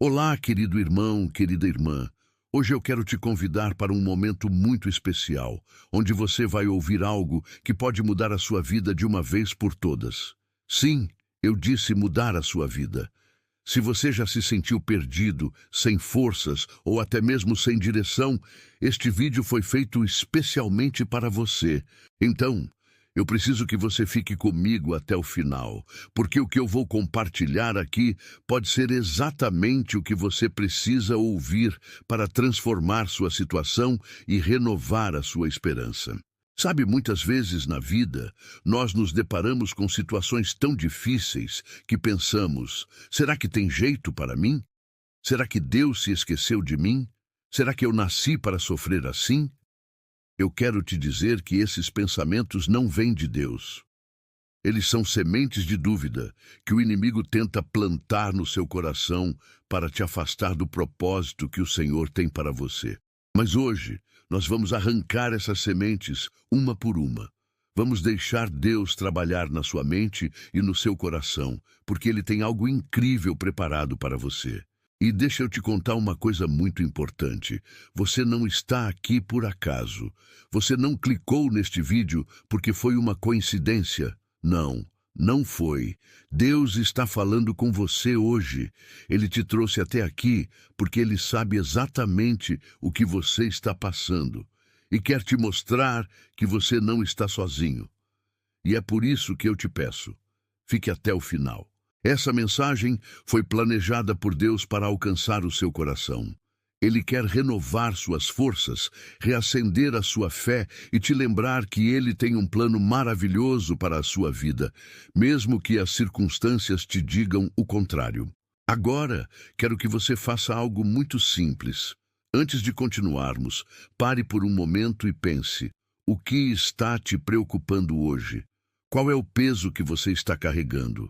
Olá, querido irmão, querida irmã. Hoje eu quero te convidar para um momento muito especial, onde você vai ouvir algo que pode mudar a sua vida de uma vez por todas. Sim, eu disse mudar a sua vida. Se você já se sentiu perdido, sem forças ou até mesmo sem direção, este vídeo foi feito especialmente para você. Então, eu preciso que você fique comigo até o final, porque o que eu vou compartilhar aqui pode ser exatamente o que você precisa ouvir para transformar sua situação e renovar a sua esperança. Sabe, muitas vezes na vida, nós nos deparamos com situações tão difíceis que pensamos: será que tem jeito para mim? Será que Deus se esqueceu de mim? Será que eu nasci para sofrer assim? Eu quero te dizer que esses pensamentos não vêm de Deus. Eles são sementes de dúvida que o inimigo tenta plantar no seu coração para te afastar do propósito que o Senhor tem para você. Mas hoje, nós vamos arrancar essas sementes uma por uma. Vamos deixar Deus trabalhar na sua mente e no seu coração, porque Ele tem algo incrível preparado para você. E deixa eu te contar uma coisa muito importante. Você não está aqui por acaso. Você não clicou neste vídeo porque foi uma coincidência. Não, não foi. Deus está falando com você hoje. Ele te trouxe até aqui porque Ele sabe exatamente o que você está passando e quer te mostrar que você não está sozinho. E é por isso que eu te peço, fique até o final. Essa mensagem foi planejada por Deus para alcançar o seu coração. Ele quer renovar suas forças, reacender a sua fé e te lembrar que Ele tem um plano maravilhoso para a sua vida, mesmo que as circunstâncias te digam o contrário. Agora, quero que você faça algo muito simples. Antes de continuarmos, pare por um momento e pense: o que está te preocupando hoje? Qual é o peso que você está carregando?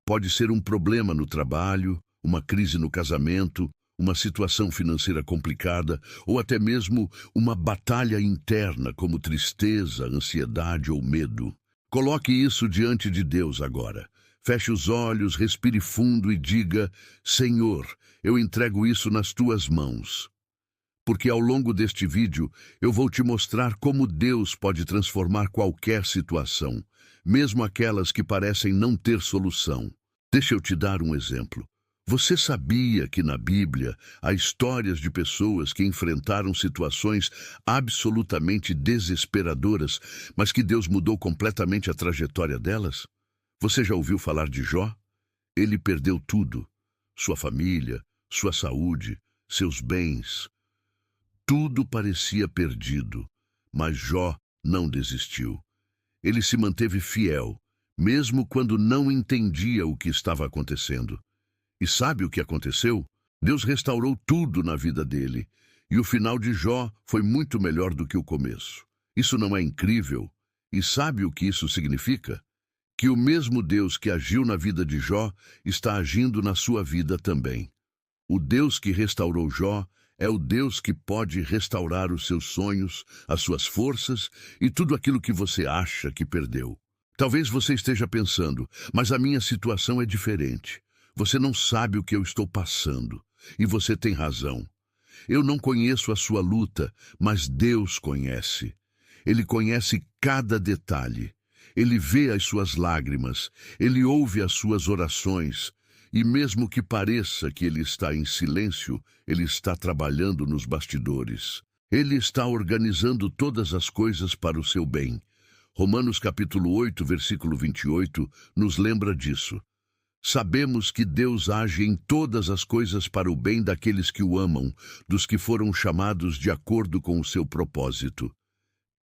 Pode ser um problema no trabalho, uma crise no casamento, uma situação financeira complicada ou até mesmo uma batalha interna como tristeza, ansiedade ou medo. Coloque isso diante de Deus agora. Feche os olhos, respire fundo e diga: Senhor, eu entrego isso nas tuas mãos. Porque ao longo deste vídeo eu vou te mostrar como Deus pode transformar qualquer situação, mesmo aquelas que parecem não ter solução. Deixa eu te dar um exemplo. Você sabia que na Bíblia há histórias de pessoas que enfrentaram situações absolutamente desesperadoras, mas que Deus mudou completamente a trajetória delas? Você já ouviu falar de Jó? Ele perdeu tudo: sua família, sua saúde, seus bens. Tudo parecia perdido, mas Jó não desistiu. Ele se manteve fiel, mesmo quando não entendia o que estava acontecendo. E sabe o que aconteceu? Deus restaurou tudo na vida dele, e o final de Jó foi muito melhor do que o começo. Isso não é incrível? E sabe o que isso significa? Que o mesmo Deus que agiu na vida de Jó está agindo na sua vida também. O Deus que restaurou Jó é o Deus que pode restaurar os seus sonhos, as suas forças e tudo aquilo que você acha que perdeu. Talvez você esteja pensando: mas a minha situação é diferente. Você não sabe o que eu estou passando. E você tem razão. Eu não conheço a sua luta, mas Deus conhece. Ele conhece cada detalhe. Ele vê as suas lágrimas. Ele ouve as suas orações. E mesmo que pareça que ele está em silêncio, ele está trabalhando nos bastidores. Ele está organizando todas as coisas para o seu bem. Romanos capítulo 8, versículo 28, nos lembra disso. Sabemos que Deus age em todas as coisas para o bem daqueles que o amam, dos que foram chamados de acordo com o seu propósito.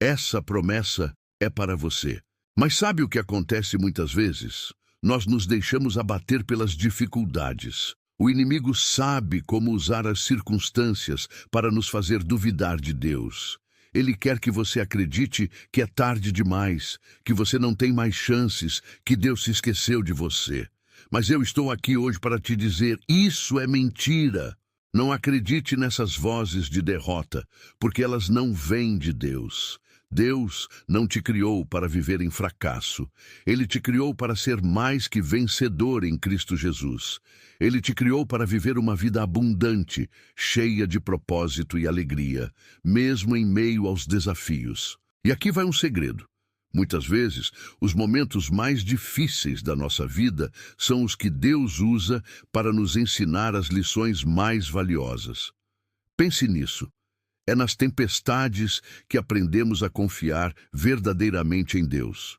Essa promessa é para você. Mas sabe o que acontece muitas vezes? Nós nos deixamos abater pelas dificuldades. O inimigo sabe como usar as circunstâncias para nos fazer duvidar de Deus. Ele quer que você acredite que é tarde demais, que você não tem mais chances, que Deus se esqueceu de você. Mas eu estou aqui hoje para te dizer: isso é mentira. Não acredite nessas vozes de derrota, porque elas não vêm de Deus. Deus não te criou para viver em fracasso. Ele te criou para ser mais que vencedor em Cristo Jesus. Ele te criou para viver uma vida abundante, cheia de propósito e alegria, mesmo em meio aos desafios. E aqui vai um segredo. Muitas vezes, os momentos mais difíceis da nossa vida são os que Deus usa para nos ensinar as lições mais valiosas. Pense nisso. É nas tempestades que aprendemos a confiar verdadeiramente em Deus.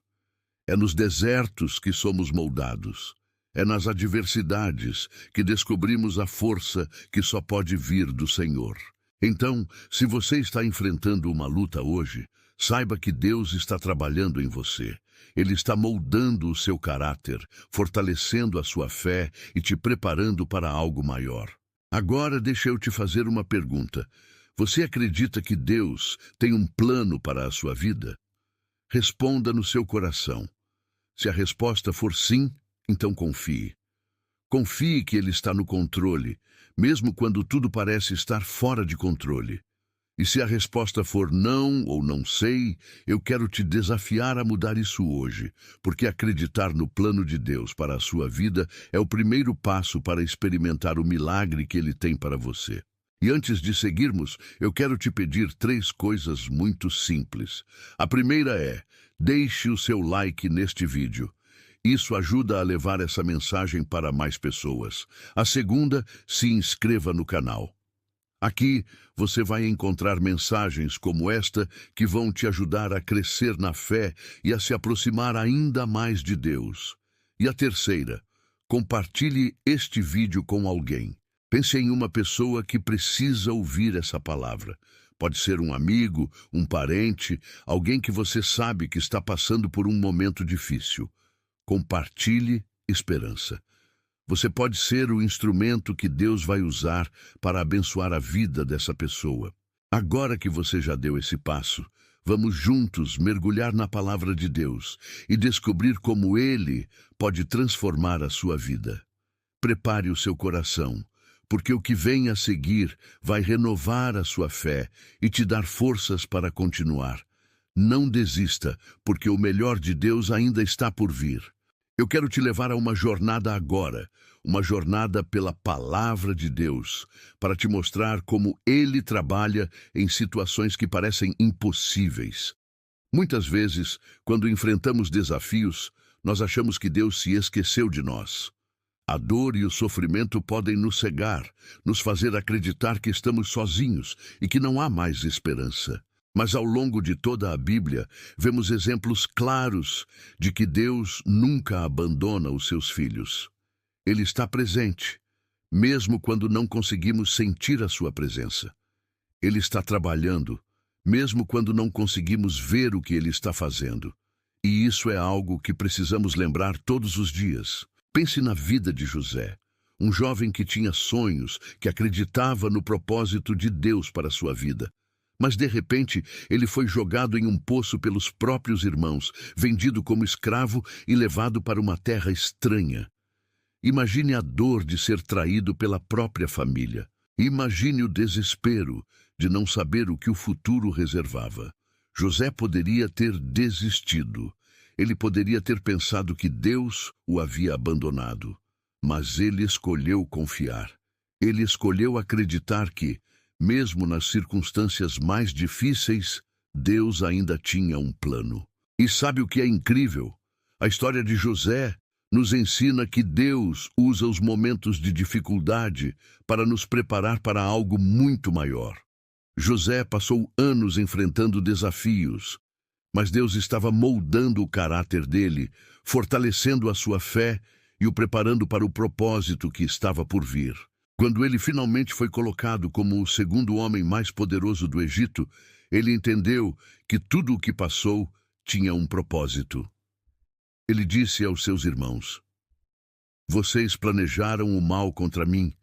É nos desertos que somos moldados. É nas adversidades que descobrimos a força que só pode vir do Senhor. Então, se você está enfrentando uma luta hoje, saiba que Deus está trabalhando em você. Ele está moldando o seu caráter, fortalecendo a sua fé e te preparando para algo maior. Agora deixa eu te fazer uma pergunta. Você acredita que Deus tem um plano para a sua vida? Responda no seu coração. Se a resposta for sim, então confie. Confie que Ele está no controle, mesmo quando tudo parece estar fora de controle. E se a resposta for não ou não sei, eu quero te desafiar a mudar isso hoje, porque acreditar no plano de Deus para a sua vida é o primeiro passo para experimentar o milagre que Ele tem para você. E antes de seguirmos, eu quero te pedir 3 coisas muito simples. A primeira é, deixe o seu like neste vídeo. Isso ajuda a levar essa mensagem para mais pessoas. A segunda, se inscreva no canal. Aqui você vai encontrar mensagens como esta que vão te ajudar a crescer na fé e a se aproximar ainda mais de Deus. E a terceira, compartilhe este vídeo com alguém. Pense em uma pessoa que precisa ouvir essa palavra. Pode ser um amigo, um parente, alguém que você sabe que está passando por um momento difícil. Compartilhe esperança. Você pode ser o instrumento que Deus vai usar para abençoar a vida dessa pessoa. Agora que você já deu esse passo, vamos juntos mergulhar na palavra de Deus e descobrir como Ele pode transformar a sua vida. Prepare o seu coração, porque o que vem a seguir vai renovar a sua fé e te dar forças para continuar. Não desista, porque o melhor de Deus ainda está por vir. Eu quero te levar a uma jornada agora, uma jornada pela palavra de Deus, para te mostrar como Ele trabalha em situações que parecem impossíveis. Muitas vezes, quando enfrentamos desafios, nós achamos que Deus se esqueceu de nós. A dor e o sofrimento podem nos cegar, nos fazer acreditar que estamos sozinhos e que não há mais esperança. Mas ao longo de toda a Bíblia, vemos exemplos claros de que Deus nunca abandona os seus filhos. Ele está presente, mesmo quando não conseguimos sentir a sua presença. Ele está trabalhando, mesmo quando não conseguimos ver o que Ele está fazendo. E isso é algo que precisamos lembrar todos os dias. Pense na vida de José, um jovem que tinha sonhos, que acreditava no propósito de Deus para a sua vida. Mas, de repente, ele foi jogado em um poço pelos próprios irmãos, vendido como escravo e levado para uma terra estranha. Imagine a dor de ser traído pela própria família. Imagine o desespero de não saber o que o futuro reservava. José poderia ter desistido. Ele poderia ter pensado que Deus o havia abandonado. Mas ele escolheu confiar. Ele escolheu acreditar que, mesmo nas circunstâncias mais difíceis, Deus ainda tinha um plano. E sabe o que é incrível? A história de José nos ensina que Deus usa os momentos de dificuldade para nos preparar para algo muito maior. José passou anos enfrentando desafios, mas Deus estava moldando o caráter dele, fortalecendo a sua fé e o preparando para o propósito que estava por vir. Quando ele finalmente foi colocado como o segundo homem mais poderoso do Egito, ele entendeu que tudo o que passou tinha um propósito. Ele disse aos seus irmãos: "Vocês planejaram o mal contra mim,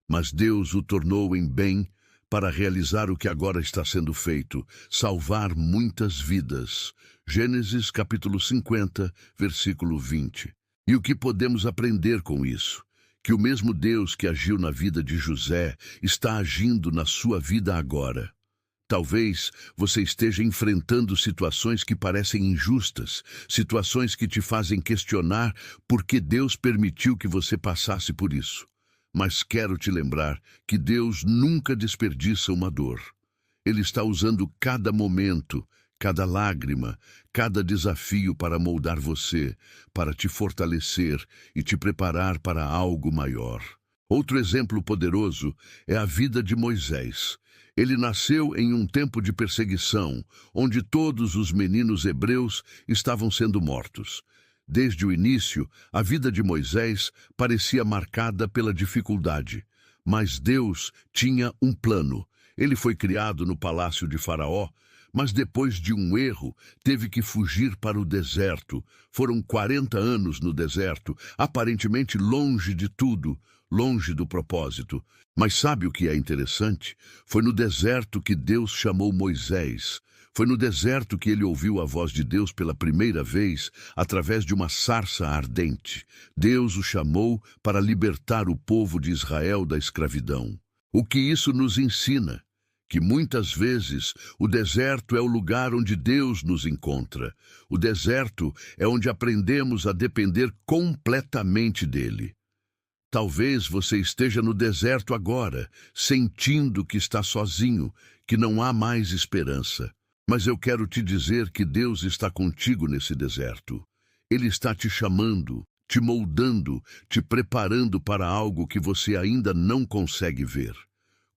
mas Deus o tornou em bem para realizar o que agora está sendo feito, salvar muitas vidas." Gênesis capítulo 50, versículo 20. E o que podemos aprender com isso? Que o mesmo Deus que agiu na vida de José está agindo na sua vida agora. Talvez você esteja enfrentando situações que parecem injustas, situações que te fazem questionar por que Deus permitiu que você passasse por isso. Mas quero te lembrar que Deus nunca desperdiça uma dor. Ele está usando cada momento, cada lágrima, cada desafio para moldar você, para te fortalecer e te preparar para algo maior. Outro exemplo poderoso é a vida de Moisés. Ele nasceu em um tempo de perseguição, onde todos os meninos hebreus estavam sendo mortos. Desde o início, a vida de Moisés parecia marcada pela dificuldade. Mas Deus tinha um plano. Ele foi criado no palácio de Faraó, mas depois de um erro, teve que fugir para o deserto. Foram 40 anos no deserto, aparentemente longe de tudo, longe do propósito. Mas sabe o que é interessante? Foi no deserto que Deus chamou Moisés. Foi no deserto que ele ouviu a voz de Deus pela primeira vez, através de uma sarça ardente. Deus o chamou para libertar o povo de Israel da escravidão. O que isso nos ensina? Que muitas vezes o deserto é o lugar onde Deus nos encontra. O deserto é onde aprendemos a depender completamente dele. Talvez você esteja no deserto agora, sentindo que está sozinho, que não há mais esperança. Mas eu quero te dizer que Deus está contigo nesse deserto. Ele está te chamando, te moldando, te preparando para algo que você ainda não consegue ver.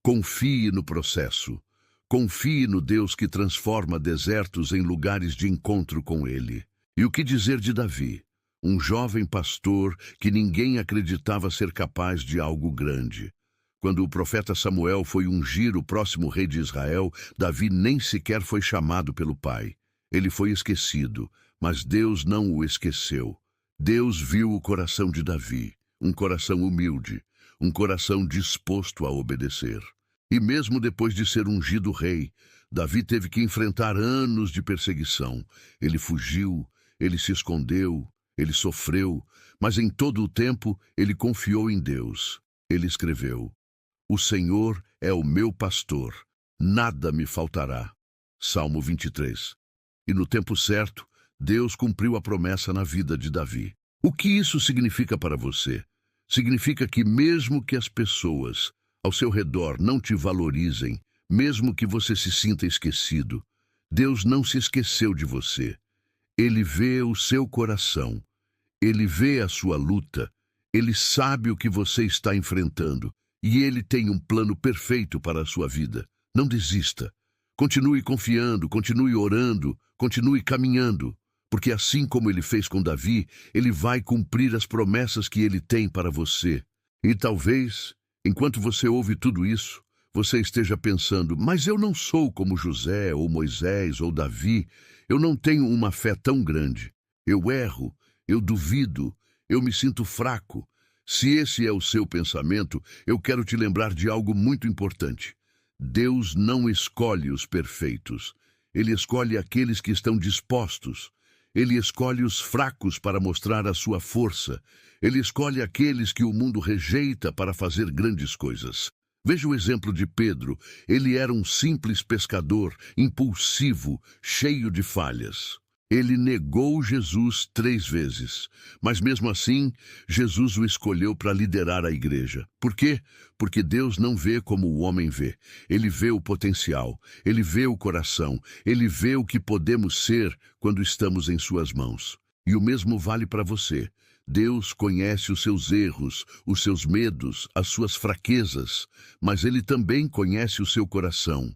Confie no processo. Confie no Deus que transforma desertos em lugares de encontro com Ele. E o que dizer de Davi? Um jovem pastor que ninguém acreditava ser capaz de algo grande. Quando o profeta Samuel foi ungir o próximo rei de Israel, Davi nem sequer foi chamado pelo pai. Ele foi esquecido, mas Deus não o esqueceu. Deus viu o coração de Davi, um coração humilde, um coração disposto a obedecer. E mesmo depois de ser ungido rei, Davi teve que enfrentar anos de perseguição. Ele fugiu, ele se escondeu, ele sofreu, mas em todo o tempo ele confiou em Deus. Ele escreveu: "O Senhor é o meu pastor, nada me faltará." Salmo 23. E no tempo certo, Deus cumpriu a promessa na vida de Davi. O que isso significa para você? Significa que mesmo que as pessoas ao seu redor não te valorizem, mesmo que você se sinta esquecido, Deus não se esqueceu de você. Ele vê o seu coração, Ele vê a sua luta, Ele sabe o que você está enfrentando e Ele tem um plano perfeito para a sua vida. Não desista. Continue confiando, continue orando, continue caminhando, porque assim como Ele fez com Davi, Ele vai cumprir as promessas que Ele tem para você. E talvez, enquanto você ouve tudo isso, você esteja pensando: mas eu não sou como José, ou Moisés, ou Davi. Eu não tenho uma fé tão grande. Eu erro, eu duvido, eu me sinto fraco. Se esse é o seu pensamento, eu quero te lembrar de algo muito importante. Deus não escolhe os perfeitos. Ele escolhe aqueles que estão dispostos. Ele escolhe os fracos para mostrar a sua força. Ele escolhe aqueles que o mundo rejeita para fazer grandes coisas. Veja o exemplo de Pedro. Ele era um simples pescador, impulsivo, cheio de falhas. Ele negou Jesus 3 vezes, mas mesmo assim, Jesus o escolheu para liderar a igreja. Por quê? Porque Deus não vê como o homem vê. Ele vê o potencial, ele vê o coração, ele vê o que podemos ser quando estamos em suas mãos. E o mesmo vale para você. Deus conhece os seus erros, os seus medos, as suas fraquezas, mas Ele também conhece o seu coração.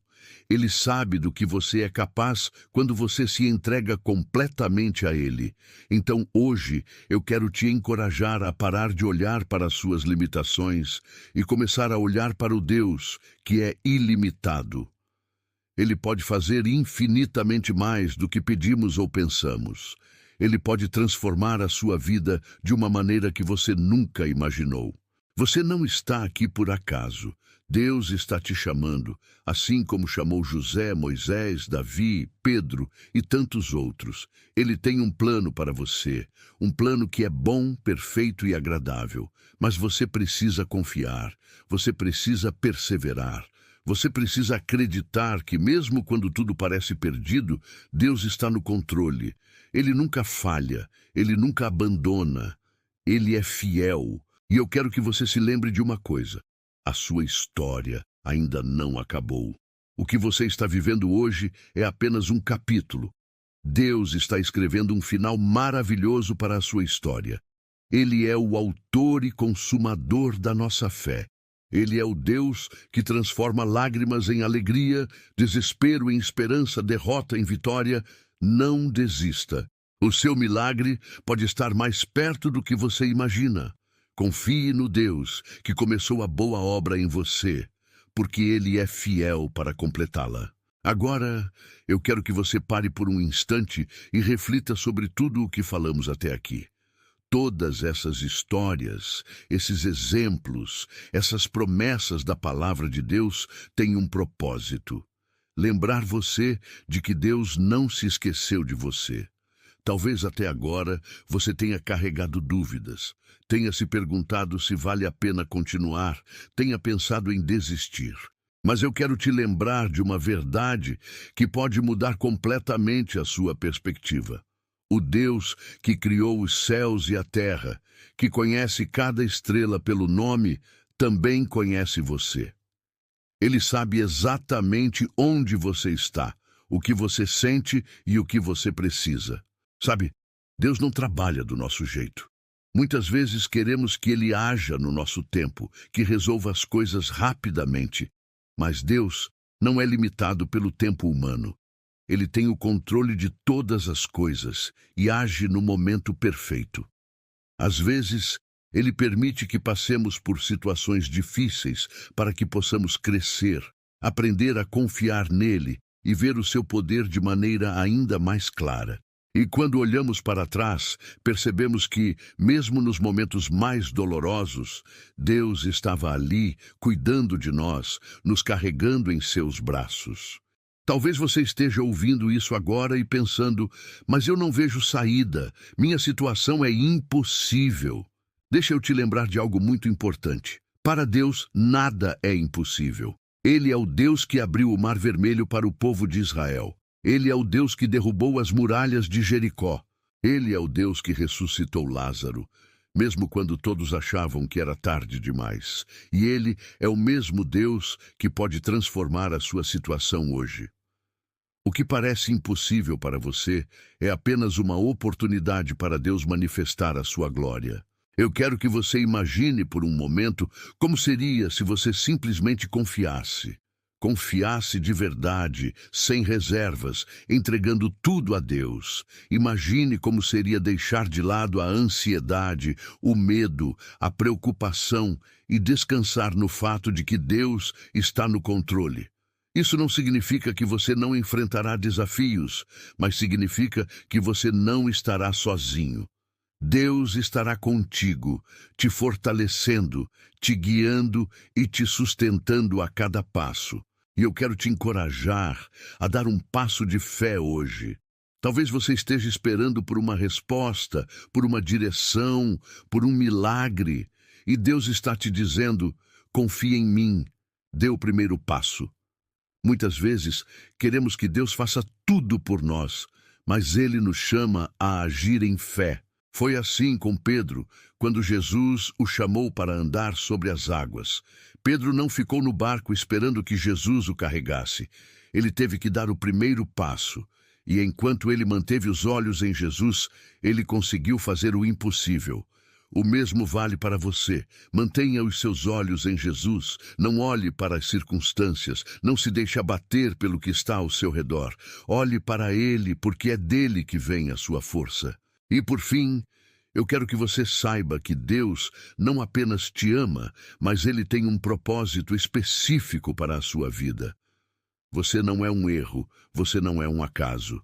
Ele sabe do que você é capaz quando você se entrega completamente a Ele. Então, hoje, eu quero te encorajar a parar de olhar para as suas limitações e começar a olhar para o Deus que é ilimitado. Ele pode fazer infinitamente mais do que pedimos ou pensamos. Ele pode transformar a sua vida de uma maneira que você nunca imaginou. Você não está aqui por acaso. Deus está te chamando, assim como chamou José, Moisés, Davi, Pedro e tantos outros. Ele tem um plano para você, um plano que é bom, perfeito e agradável. Mas você precisa confiar, você precisa perseverar, Você precisa acreditar que, mesmo quando tudo parece perdido, Deus está no controle. Ele nunca falha, ele nunca abandona, ele é fiel. E eu quero que você se lembre de uma coisa: a sua história ainda não acabou. O que você está vivendo hoje é apenas um capítulo. Deus está escrevendo um final maravilhoso para a sua história. Ele é o autor e consumador da nossa fé. Ele é o Deus que transforma lágrimas em alegria, desespero em esperança, derrota em vitória. Não desista. O seu milagre pode estar mais perto do que você imagina. Confie no Deus que começou a boa obra em você, porque Ele é fiel para completá-la. Agora, eu quero que você pare por um instante e reflita sobre tudo o que falamos até aqui. Todas essas histórias, esses exemplos, essas promessas da palavra de Deus têm um propósito: lembrar você de que Deus não se esqueceu de você. Talvez até agora você tenha carregado dúvidas, tenha se perguntado se vale a pena continuar, tenha pensado em desistir. Mas eu quero te lembrar de uma verdade que pode mudar completamente a sua perspectiva. O Deus que criou os céus e a terra, que conhece cada estrela pelo nome, também conhece você. Ele sabe exatamente onde você está, o que você sente e o que você precisa. Sabe, Deus não trabalha do nosso jeito. Muitas vezes queremos que Ele haja no nosso tempo, que resolva as coisas rapidamente. Mas Deus não é limitado pelo tempo humano. Ele tem o controle de todas as coisas e age no momento perfeito. Às vezes, Ele permite que passemos por situações difíceis para que possamos crescer, aprender a confiar nele e ver o seu poder de maneira ainda mais clara. E quando olhamos para trás, percebemos que, mesmo nos momentos mais dolorosos, Deus estava ali, cuidando de nós, nos carregando em seus braços. Talvez você esteja ouvindo isso agora e pensando: mas eu não vejo saída, minha situação é impossível. Deixa eu te lembrar de algo muito importante. Para Deus, nada é impossível. Ele é o Deus que abriu o Mar Vermelho para o povo de Israel. Ele é o Deus que derrubou as muralhas de Jericó. Ele é o Deus que ressuscitou Lázaro, mesmo quando todos achavam que era tarde demais. E Ele é o mesmo Deus que pode transformar a sua situação hoje. O que parece impossível para você é apenas uma oportunidade para Deus manifestar a sua glória. Eu quero que você imagine por um momento como seria se você simplesmente confiasse. Confiasse de verdade, sem reservas, entregando tudo a Deus. Imagine como seria deixar de lado a ansiedade, o medo, a preocupação e descansar no fato de que Deus está no controle. Isso não significa que você não enfrentará desafios, mas significa que você não estará sozinho. Deus estará contigo, te fortalecendo, te guiando e te sustentando a cada passo. E eu quero te encorajar a dar um passo de fé hoje. Talvez você esteja esperando por uma resposta, por uma direção, por um milagre. E Deus está te dizendo: confia em mim, dê o primeiro passo. Muitas vezes queremos que Deus faça tudo por nós, mas Ele nos chama a agir em fé. Foi assim com Pedro, quando Jesus o chamou para andar sobre as águas. Pedro não ficou no barco esperando que Jesus o carregasse. Ele teve que dar o primeiro passo. E enquanto ele manteve os olhos em Jesus, ele conseguiu fazer o impossível. O mesmo vale para você. Mantenha os seus olhos em Jesus. Não olhe para as circunstâncias. Não se deixe abater pelo que está ao seu redor. Olhe para Ele, porque é dele que vem a sua força. E por fim, eu quero que você saiba que Deus não apenas te ama, mas Ele tem um propósito específico para a sua vida. Você não é um erro, você não é um acaso.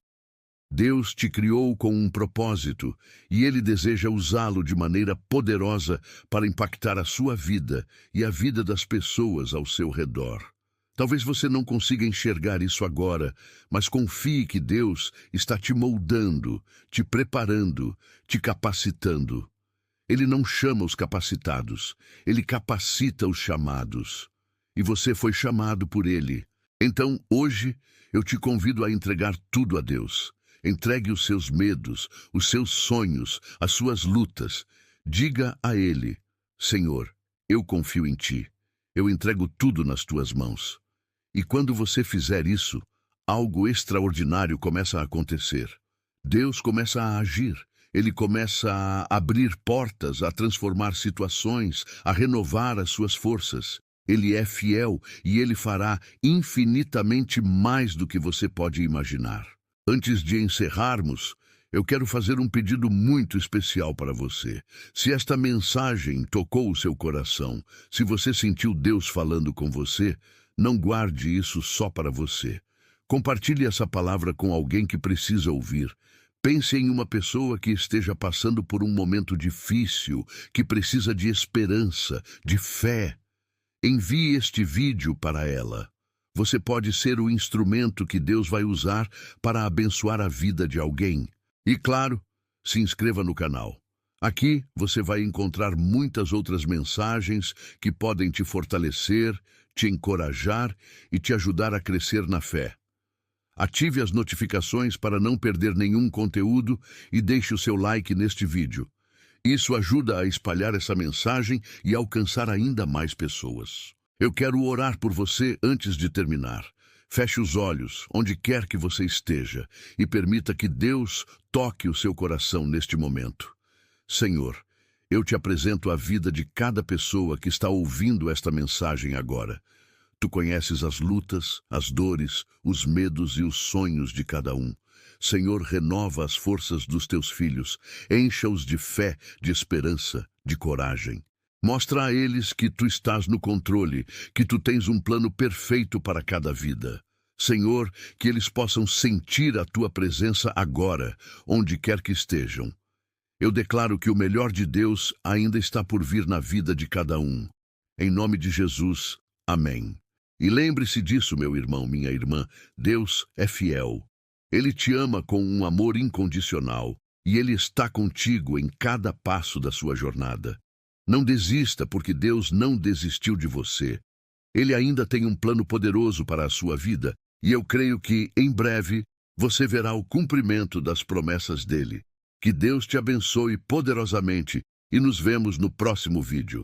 Deus te criou com um propósito e Ele deseja usá-lo de maneira poderosa para impactar a sua vida e a vida das pessoas ao seu redor. Talvez você não consiga enxergar isso agora, mas confie que Deus está te moldando, te preparando, te capacitando. Ele não chama os capacitados, Ele capacita os chamados. e você foi chamado por Ele. Então, hoje, eu te convido a entregar tudo a Deus. Entregue os seus medos, os seus sonhos, as suas lutas. Diga a Ele: Senhor, eu confio em Ti. Eu entrego tudo nas Tuas mãos. E quando você fizer isso, algo extraordinário começa a acontecer. Deus começa a agir. Ele começa a abrir portas, a transformar situações, a renovar as suas forças. Ele é fiel e Ele fará infinitamente mais do que você pode imaginar. Antes de encerrarmos, eu quero fazer um pedido muito especial para você. Se esta mensagem tocou o seu coração, se você sentiu Deus falando com você, não guarde isso só para você. Compartilhe essa palavra com alguém que precisa ouvir. Pense em uma pessoa que esteja passando por um momento difícil, que precisa de esperança, de fé. Envie este vídeo para ela. Você pode ser o instrumento que Deus vai usar para abençoar a vida de alguém. E claro, se inscreva no canal. Aqui você vai encontrar muitas outras mensagens que podem te fortalecer, te encorajar e te ajudar a crescer na fé. Ative as notificações para não perder nenhum conteúdo e deixe o seu like neste vídeo. Isso ajuda a espalhar essa mensagem e alcançar ainda mais pessoas. Eu quero orar por você antes de terminar. Feche os olhos, onde quer que você esteja, e permita que Deus toque o seu coração neste momento. Senhor, eu te apresento a vida de cada pessoa que está ouvindo esta mensagem agora. Tu conheces as lutas, as dores, os medos e os sonhos de cada um. Senhor, renova as forças dos teus filhos, encha-os de fé, de esperança, de coragem. Mostra a eles que tu estás no controle, que tu tens um plano perfeito para cada vida. Senhor, que eles possam sentir a tua presença agora, onde quer que estejam. Eu declaro que o melhor de Deus ainda está por vir na vida de cada um. Em nome de Jesus, amém. E lembre-se disso, meu irmão, minha irmã, Deus é fiel. Ele te ama com um amor incondicional e Ele está contigo em cada passo da sua jornada. Não desista, porque Deus não desistiu de você. Ele ainda tem um plano poderoso para a sua vida e eu creio que, em breve, você verá o cumprimento das promessas dele. Que Deus te abençoe poderosamente e nos vemos no próximo vídeo.